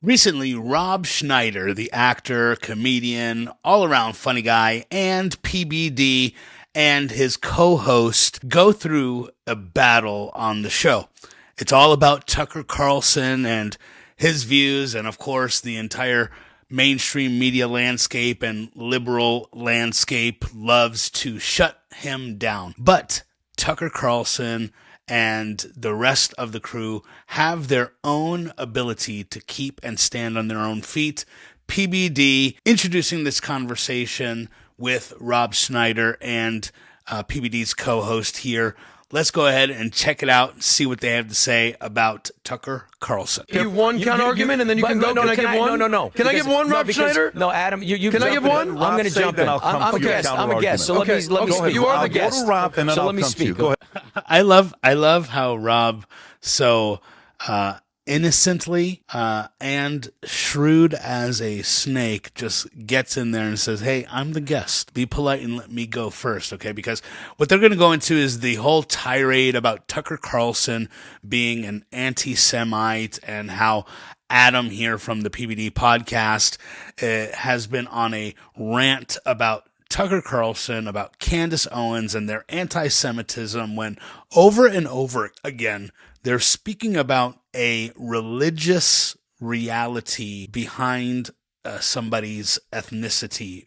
Recently, Rob Schneider, the actor, comedian, all around funny guy, and PBD and his co host go through a battle on the show. It's all about Tucker Carlson and his views, and of course, the entire mainstream media landscape and liberal landscape loves to shut him down. But Tucker Carlson and the rest of the crew have their own ability to keep and stand on their own feet. PBD introducing this conversation with Rob Schneider and PBD's co-host here. Let's go ahead and check it out and see what they have to say about Tucker Carlson. You one counter argument, and then you can go. Can I give one? No. Can I give one, Rob Schneider? No, Adam. You can I give one? I'm going to jump in. I'm a guest. So let me speak. You are the guest. Go to Rob, and then I'll come to you. Go ahead. I love how Rob so innocently and shrewd as a snake just gets in there and says, hey, I'm the guest. Be polite and let me go first, okay? Because what they're going to go into is the whole tirade about Tucker Carlson being an anti-Semite and how Adam here from the PBD podcast has been on a rant about Tucker Carlson, about Candace Owens and their anti-Semitism, when over and over again they're speaking about a religious reality behind somebody's ethnicity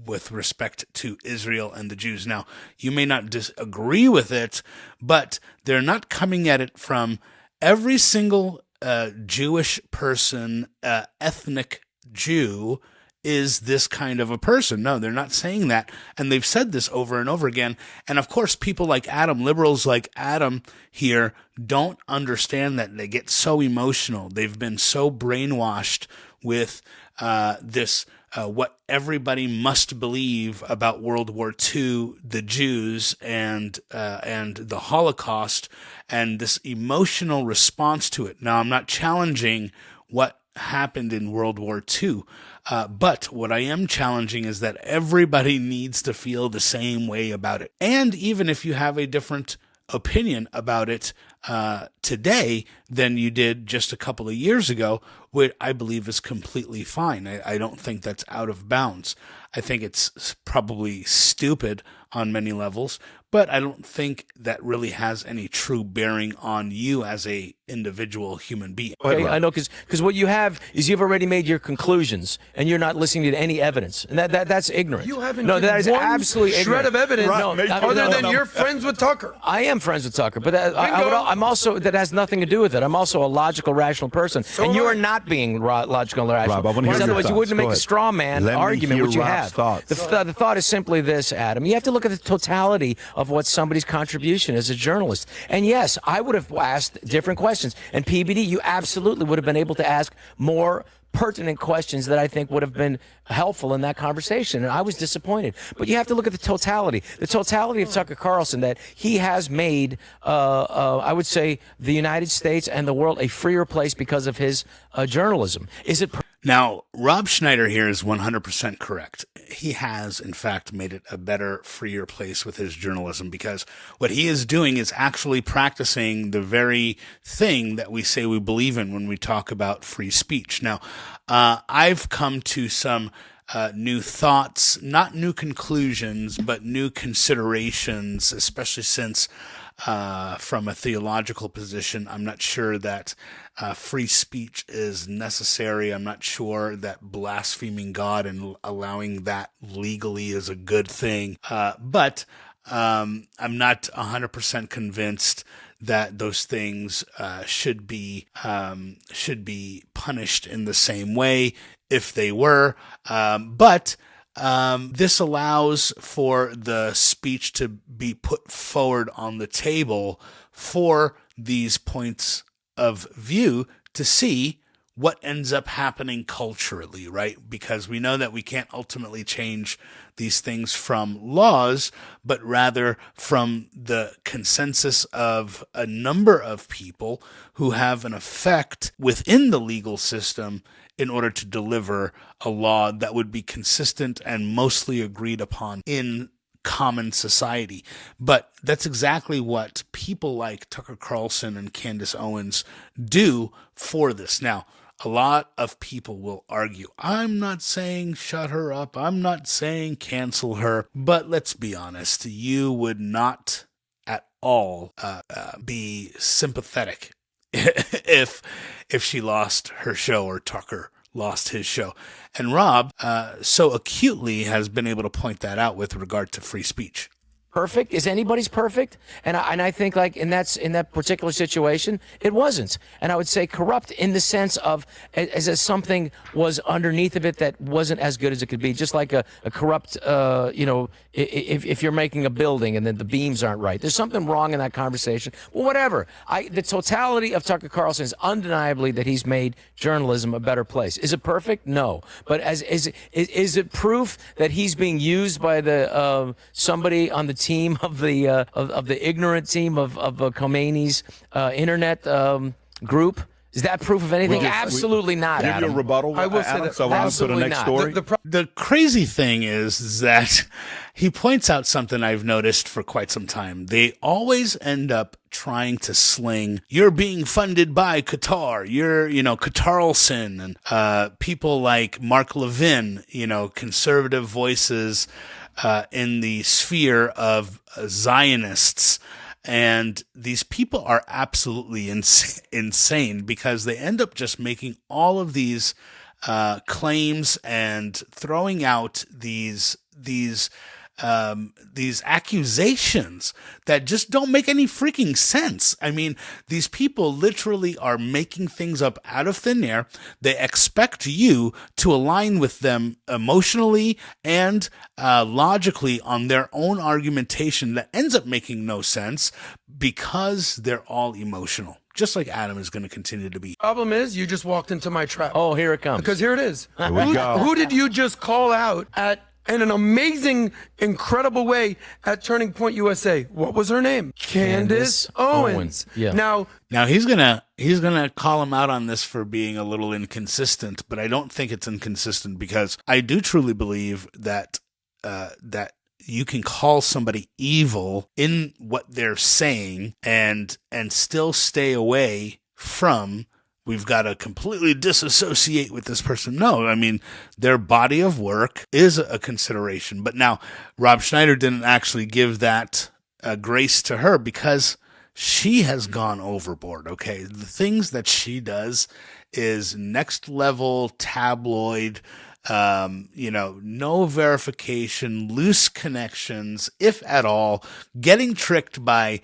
with respect to Israel and the Jews. Now, you may not disagree with it, but they're not coming at it from every single Jewish person, ethnic Jew, is this kind of a person. No, they're not saying that. And they've said this over and over again. And of course, people like Adam, liberals like Adam here, don't understand that. They get so emotional. They've been so brainwashed with this, what everybody must believe about World War II, the Jews, and the Holocaust, and this emotional response to it. Now, I'm not challenging what happened in World War II. But what I am challenging is that everybody needs to feel the same way about it. And even if you have a different opinion about it today than you did just a couple of years ago, which I believe is completely fine. I don't think that's out of bounds. I think it's probably stupid on many levels, but I don't think that really has any true bearing on you as a individual human being. Okay, I know, because what you have is you've already made your conclusions, and you're not listening to any evidence, and that's ignorant. You haven't. No, that is absolutely shred ignorant. of evidence. No, other than you're friends with Tucker. I am friends with Tucker, but I'm also, that has nothing to do with it. I'm also a logical, rational person, and you are not being logical and rational. Rob, I want to hear your otherwise, thoughts. you wouldn't Go make ahead. a straw man argument, which you have. The thought is simply this, Adam. You have to look at the totality of what somebody's contribution as a journalist. And yes, I would have asked different questions. And PBD, you absolutely would have been able to ask more pertinent questions that I think would have been helpful in that conversation. And I was disappointed. But you have to look at the totality of Tucker Carlson, that he has made, I would say, the United States and the world a freer place because of his journalism. Is it... Now, Rob Schneider here is 100% correct. He has, in fact, made it a better, freer place with his journalism, because what he is doing is actually practicing the very thing that we say we believe in when we talk about free speech. Now, I've come to some new thoughts, not new conclusions, but new considerations, especially since from a theological position, I'm not sure that free speech is necessary. I'm not sure that blaspheming God and allowing that legally is a good thing. But I'm not 100% convinced that those things should be punished in the same way if they were. But this allows for the speech to be put forward on the table for these points of view to see what ends up happening culturally, right? Because we know that we can't ultimately change these things from laws, but rather from the consensus of a number of people who have an effect within the legal system in order to deliver a law that would be consistent and mostly agreed upon in common society. But that's exactly what people like Tucker Carlson and Candace Owens do for this. Now, a lot of people will argue, I'm not saying shut her up, I'm not saying cancel her, but let's be honest, you would not at all be sympathetic if she lost her show or Tucker lost his show. And Rob so acutely has been able to point that out with regard to free speech. Perfect? Is anybody's perfect? And I think like in that particular situation, it wasn't. And I would say corrupt in the sense of as if something was underneath of it that wasn't as good as it could be. Just like a corrupt, if you're making a building and then the beams aren't right. There's something wrong in that conversation. Well, whatever. The totality of Tucker Carlson is undeniably that he's made journalism a better place. Is it perfect? No. But is it proof that he's being used by the somebody on the team of the ignorant team of Khomeini's internet group? Is that proof of anything? Absolutely not. Give you a rebuttal. I will say that. So on to the next story. The crazy thing is that he points out something I've noticed for quite some time. They always end up trying to sling, you're being funded by Qatar, you're, Qatarlson, and people like Mark Levin, conservative voices in the sphere of Zionists. And these people are absolutely insane because they end up just making all of these claims and throwing out these accusations that just don't make any freaking sense. I mean, these people literally are making things up out of thin air. They expect you to align with them emotionally and logically on their own argumentation that ends up making no sense because they're all emotional. Just like Adam is going to continue to be. Problem is, you just walked into my trap. Oh, here it comes. Because here it is. Here we go. Who did you just call out in an amazing, incredible way at Turning Point USA? What was her name? Candace Owens. Yeah. Now he's gonna call him out on this for being a little inconsistent, but I don't think it's inconsistent because I do truly believe that that you can call somebody evil in what they're saying and still stay away from, we've got to completely disassociate with this person. No, I mean, their body of work is a consideration. But now, Rob Schneider didn't actually give that grace to her because she has gone overboard, okay? The things that she does is next level tabloid, no verification, loose connections, if at all, getting tricked by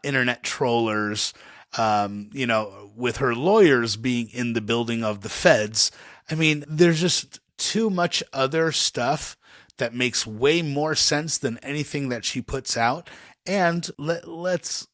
internet trollers, with her lawyers being in the building of the feds. I mean, there's just too much other stuff that makes way more sense than anything that she puts out. And let's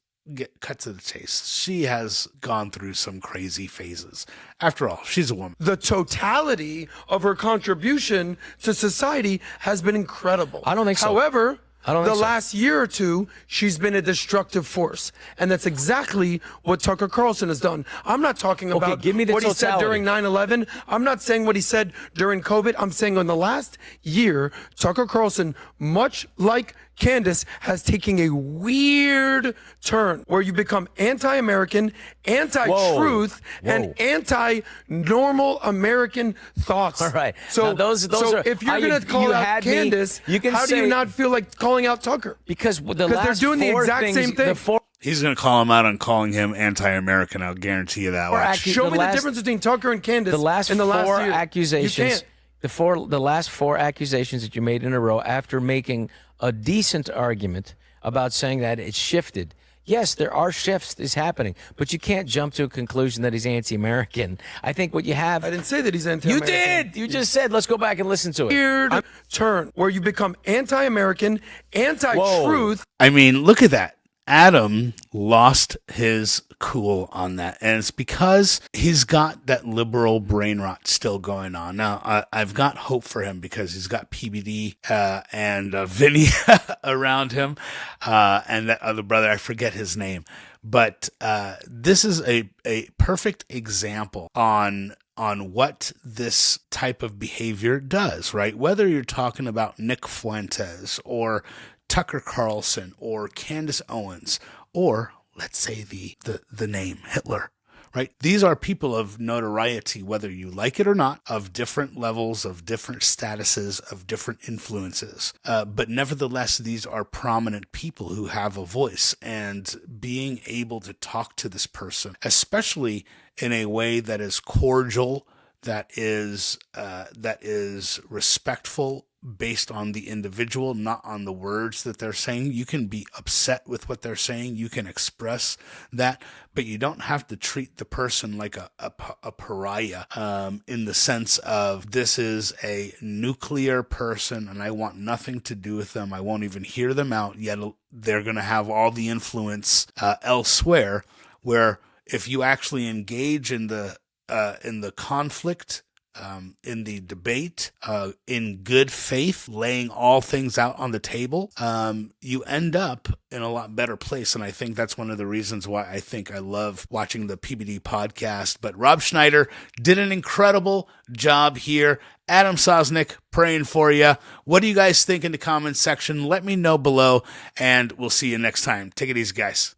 cut to the chase. She has gone through some crazy phases. After all, she's a woman. The totality of her contribution to society has been incredible. I don't think so. However, the last year or two, she's been a destructive force. And that's exactly what Tucker Carlson has done. I'm not talking about give me the what he said during 9/11. I'm not saying what he said during COVID. I'm saying in the last year, Tucker Carlson, much like Candace, has taken a weird turn where you become anti-American, anti-truth, and anti-normal American thoughts. All right. So, now those are, if you're going to call out Candace, how do you not feel like calling out Tucker? Because they're doing the exact same thing. He's going to call him out on calling him anti-American. I'll guarantee you that. Watch. Show me the difference between Tucker and Candace. The last in the last four year. accusations. You can't. The last four accusations that you made in a row after making a decent argument about saying that it's shifted. Yes, there are shifts is happening, but you can't jump to a conclusion that he's anti-American. I think what you have... I didn't say that he's anti-American. You did! You just said, let's go back and listen to it. Weird turn where you become anti-American, anti-truth. I mean, look at that. Adam lost his cool on that, and it's because he's got that liberal brain rot still going on. Now, I've got hope for him because he's got PBD and Vinny around him, and that other brother, I forget his name. But this is a perfect example on what this type of behavior does, right? Whether you're talking about Nick Fuentes or Tucker Carlson or Candace Owens, or let's say the name Hitler, right? These are people of notoriety, whether you like it or not, of different levels, of different statuses, of different influences. But nevertheless, these are prominent people who have a voice, and being able to talk to this person, especially in a way that is cordial, that is respectful, based on the individual, not on the words that they're saying. You can be upset with what they're saying. You can express that, but you don't have to treat the person like a pariah, in the sense of, this is a nuclear person and I want nothing to do with them. I won't even hear them out, yet they're going to have all the influence elsewhere, where if you actually engage in the conflict, in the debate, in good faith, laying all things out on the table, you end up in a lot better place. And I think that's one of the reasons why I think I love watching the PBD podcast. But Rob Schneider did an incredible job here. Adam Sosnick, praying for you. What do you guys think in the comments section? Let me know below, and we'll see you next time. Take it easy, guys.